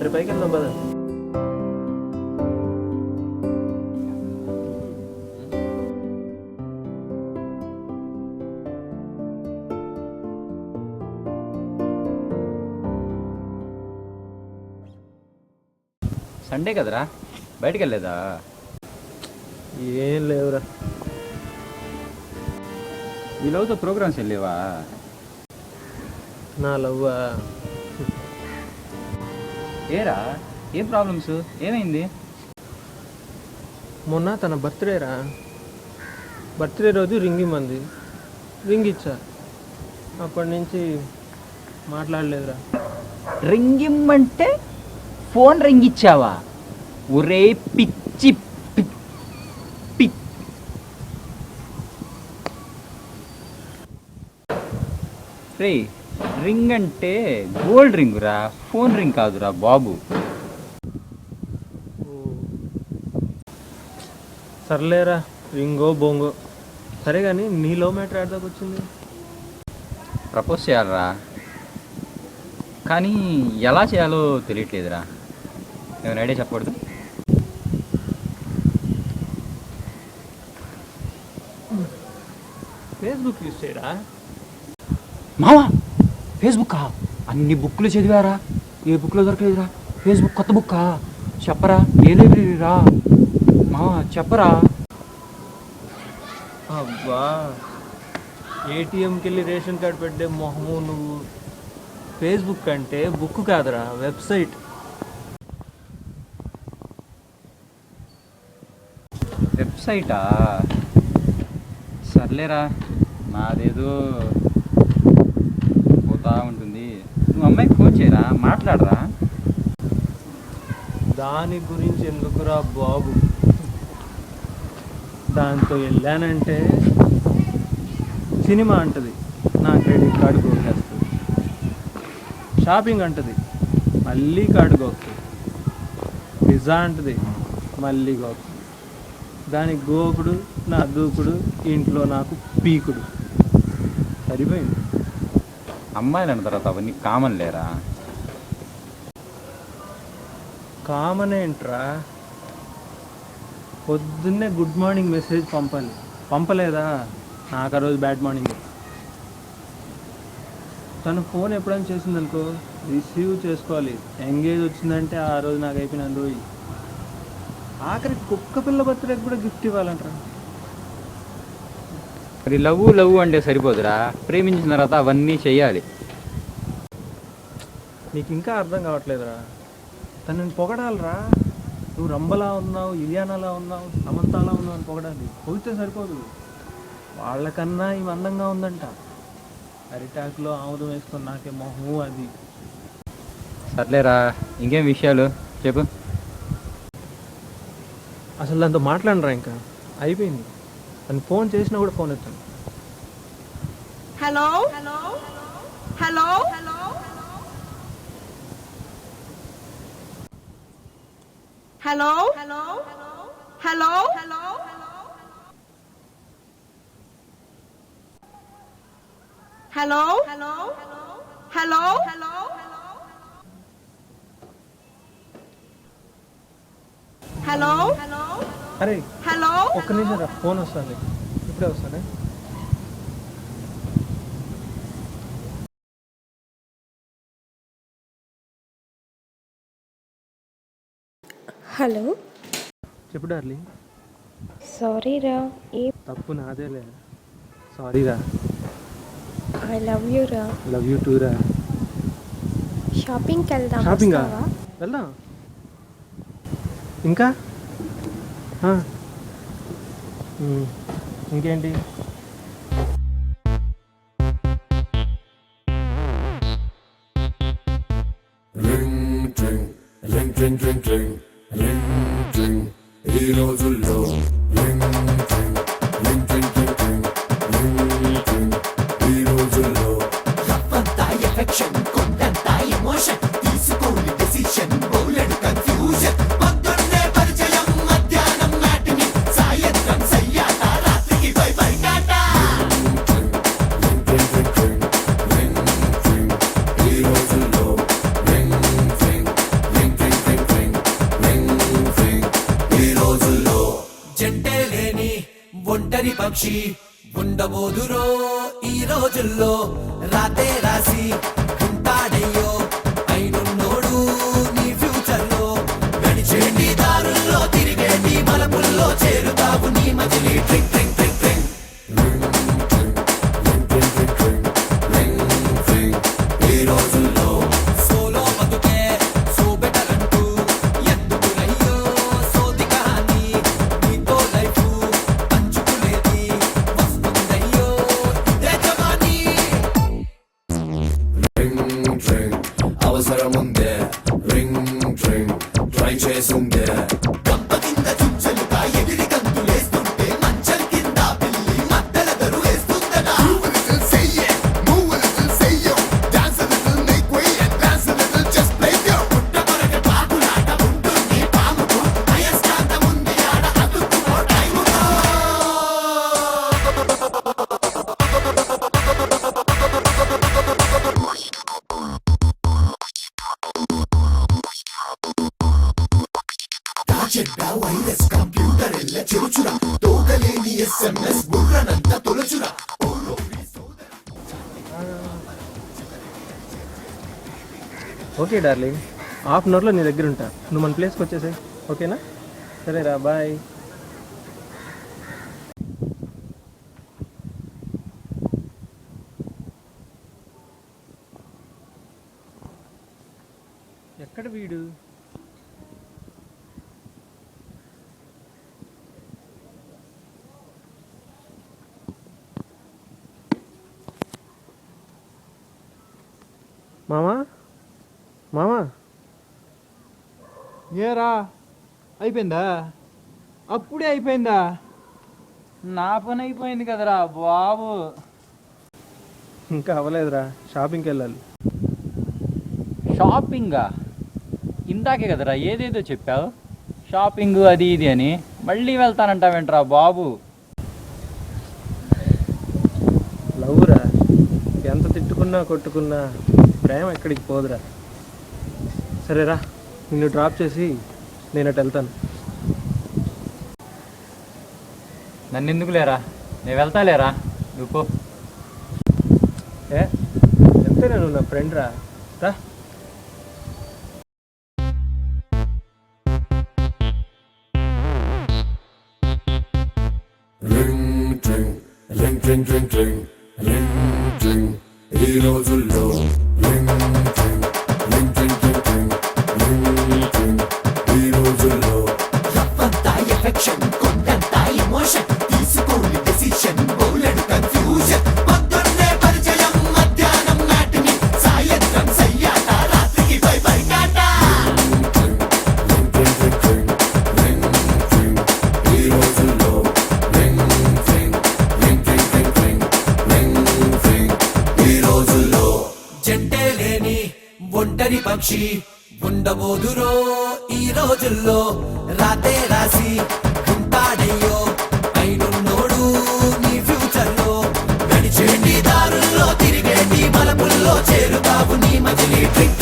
రేపు పైకి వెళ్దాం పద. సండే కదరా, బయటికి వెళ్ళలేదా? ఏం లేవురా. ఈ లవ్తో ప్రోగ్రామ్స్ వెళ్ళేవా? నా లవ్వా? ఏరా, ఏం ప్రాబ్లమ్స్, ఏమైంది? మొన్న తన బర్త్డేరా. బర్త్డే రోజు రింగ్ ఇమ్మంది, రింగ్ ఇచ్చా. అప్పటి నుంచి మాట్లాడలేదురా. రింగ్ ఇమ్మంటే ఫోన్ రింగ్ ఇచ్చావా? ఒరే పిచ్చి రే, రింగ్ అంటే గోల్డ్ రింగురా, ఫోన్ రింగ్ కాదురా బాబు. సర్లేరా, రింగో బొంగో సరే కానీ నీ లవ్ మ్యాటర్ ఆడదాకా వచ్చింది. ప్రపోజ్ చేయాలరా, కానీ ఎలా చేయాలో తెలియట్లేదురా. ఏమైనా ఐడియా చెప్పకూడదు? ఫేస్బుక్ యూజ్ చేయరా? మావా, ఫేస్బుక్కా? అన్ని బుక్లు చదివారా, ఏ బుక్లో దొరకలేదురా. ఫేస్బుక్ కొత్త బుక్కా? చెప్పరా, ఏ లైబ్రరీ రా మావా, చెప్పరా. అబ్బా, ఏటీఎంకి వెళ్ళి రేషన్ కార్డు పెట్టే మొహము నువ్వు. ఫేస్బుక్ అంటే బుక్ కాదురా, వెబ్సైట్. వెబ్సైటా? సర్లేరా, నాదేదో పోతా ఉంటుంది. నువ్వు అమ్మాయికి ఫోన్ చేయరా, మాట్లాడరా. దాని గురించి ఎందుకురా బాబు. దాంతో వెళ్ళానంటే సినిమా అంటది, నా క్రెడిట్ కార్డు కొట్టేస్తుంది. షాపింగ్ అంటది, మళ్ళీ కార్డు గోక్తుంది. పిజ్జా అంటది, మళ్ళీ గోక్తుంది. దానికి గోకుడు, నా దూకుడు, ఇంట్లో నాకు పీకుడు. సరిపోయింది. అమ్మాయిలు అన్న తర్వాత అవన్నీ కామన్ లేరా. కామన్ ఏంట్రా? పొద్దున్నే గుడ్ మార్నింగ్ మెసేజ్ పంపాలి, పంపలేదా నాకు ఆ రోజు బ్యాడ్ మార్నింగ్. తను ఫోన్ ఎప్పుడైనా చేసిందనుకో, రిసీవ్ చేసుకోవాలి. ఎంగేజ్ వచ్చిందంటే ఆ రోజు నాకు అయిపోయిన రోజు. ఆఖరికి కుక్క పిల్ల బర్త్డేకి కూడా గిఫ్ట్ ఇవ్వాలంటారా. మరి లవ్ అంటే సరిపోదురా, ప్రేమించిన తర్వాత అవన్నీ చెయ్యాలి. నీకు ఇంకా అర్థం కావట్లేదురా. తనని పొగడాలరా. నువ్వు రంబలా ఉన్నావు, ఇలియానాలా ఉన్నావు, సమంతాలా ఉన్నావు అని పొగడాలి. పొగితే సరిపోదు. వాళ్ళకన్నా ఈమె అందంగా ఉందంట. అరిటాకులో ఆముదం వేసుకొని నాకే మొహము అది. సర్లేరా, ఇంకేం విషయాలు చెప్పు. అసలు దాంతో మాట్లాడరా, ఇంకా అయిపోయింది. తను ఫోన్ చేసినా కూడా ఫోన్ ఎత్తాను. Hello hello hello hello hello hello hello hello hello hello hello hello hello hello అరే హలో ఒక్క నిమిషం రా, ఫోన్ వస్తుంది, ఇప్పుడే వస్తానే. హలో, చెప్పు డార్లింగ్. సారీ రా. ఏ తప్పు నాదేలే, సారీ రా. ఐ లవ్ యూ రా. లవ్ యూ టూ రా. షాపింగ్కి వెళ్దాం, షాపింగా? వస్తావా? వెళ్దాం. ఇంకా ఇంకేంటి? ఈ రోజుల్లో ఈ రోజుల్లో ఎఫెక్షన్ కొండంత ఎమోషన్ తీసుకోని డెసిషన్ బౌలెడు కన్ఫ్యూజన్ పొద్దున్నే పరిచయం మధ్యాహ్నం నాటిని సాయంత్రం సయ్యాట రాత్రికి బై బైకాట ఈ రోజుల్లో ఒంటరి పక్షి ఉండబోదురో ఈ రోజుల్లో రాతే రాసి ఉంటాడయ్యో అయినున్నోడు నీ ఫ్యూచర్ లో గడిచేటి దారుల్లో తిరిగేటి మలుపుల్లో చేరుతావు నీ మజిలీ ట్రింగ్ ట్రింగ్ ట్రింగ్ ట్రింగ్ ఈ రోజుల్లో సోలో బతుకే సో బెటర్ అంటూ ఎందుకులయ్యో సోది కానీ నీతో లైఫ్ పంచుకునేది వస్తుందయ్యో ఇదే జవానీ అవసరముందే రింగ్ ట్రింగ్ ట్రై చేసుందే గంప కింద చుచ్చలుగా ఎగిరి గంతులేస్తుంటే మంచం కింద పిల్లి మద్దెల దరు వేస్తుందనా పుట్ట కొరక పాకులాట ఉంటుంది పాముకు అయస్కాంతం ఉంది ఆడ అతుక్కుపో టైముతో చెడ్డ వైరస్ కంప్యూటర్ ఎల్ల చెరుచురా తోగలేని SMS బుర్రనంత తొలచురా ఓకే డార్లింగ్, హాఫ్ అన్ అవర్లో నీ దగ్గర ఉంటా. నువ్వు మన ప్లేస్కి వచ్చేసాయి, ఓకేనా? సరేరా, బాయ్. ఎక్కడ వీడు? మామా మామా, ఏరా అయిపోయిందా? అప్పుడే అయిపోయిందా? నా పని అయిపోయింది కదరా బాబు. ఇంకా అవ్వలేదురా, షాపింగ్కి వెళ్ళాలి. షాపింగా? ఇందాకే కదరా ఏదేదో చెప్పావు, షాపింగ్ అది ఇది అని. మళ్ళీ వెళ్తానంటావేంట్రా బాబు? లవ్వురా, ఎంత తిట్టుకున్నా కొట్టుకున్నా ప్రేమ ఎక్కడికి పోదురా. సరేరా, నిన్ను డ్రాప్ చేసి నేను అటు వెళ్తాను. నన్ను ఎందుకు లేరా, నేను వెళ్తా లేరా, నువ్వు పో. ఎంతైనా నువ్వు నా ఫ్రెండ్ రా. రింగ్ ట్రింగ్ రింగ్ ట్రింగ్ ట్రింగ్ ట్రింగ్ రింగ్ ట్రింగ్ ఈ రోజుల్లో రింగ్ ట్రింగ్ రింగ్ ట్రింగ్ ట్రింగ్ ట్రింగ్ రింగ్ ట్రింగ్ ఈ రోజుల్లో రవ్వంతా ఎఫెక్షన్ కొండంతా ఎమోషన్ తీసుకోని డెసిషన్ బౌలెడు కన్ఫ్యూజన్ పొద్దున్నే పరిచయం మధ్యాహ్నం నాటిని సాయంత్రం సయ్యాట రాత్రికి పై పరికాట రింగ్ ట్రింగ్ ట్రింగ్ ట్రింగ్ రింగ్ ట్రింగ్ ఈ రోజుల్లో రింగ్ ట్రింగ్ రింగ్ ట్రింగ్ ట్రింగ్ ట్రింగ్ రింగ్ ట్రింగ్ ఈ రోజుల్లో జంటే లేని ఒంటరి పక్షి ఉండబోదురో ఈ రోజుల్లో రాతే రాసి ఉంటాడయ్యో అయినున్నోడు నీ ఫ్యూచర్ లో గడిచేటి దారుల్లో తిరిగేటి మలుపుల్లో చేరుతావు నీ మజిలీ ట్రింగ్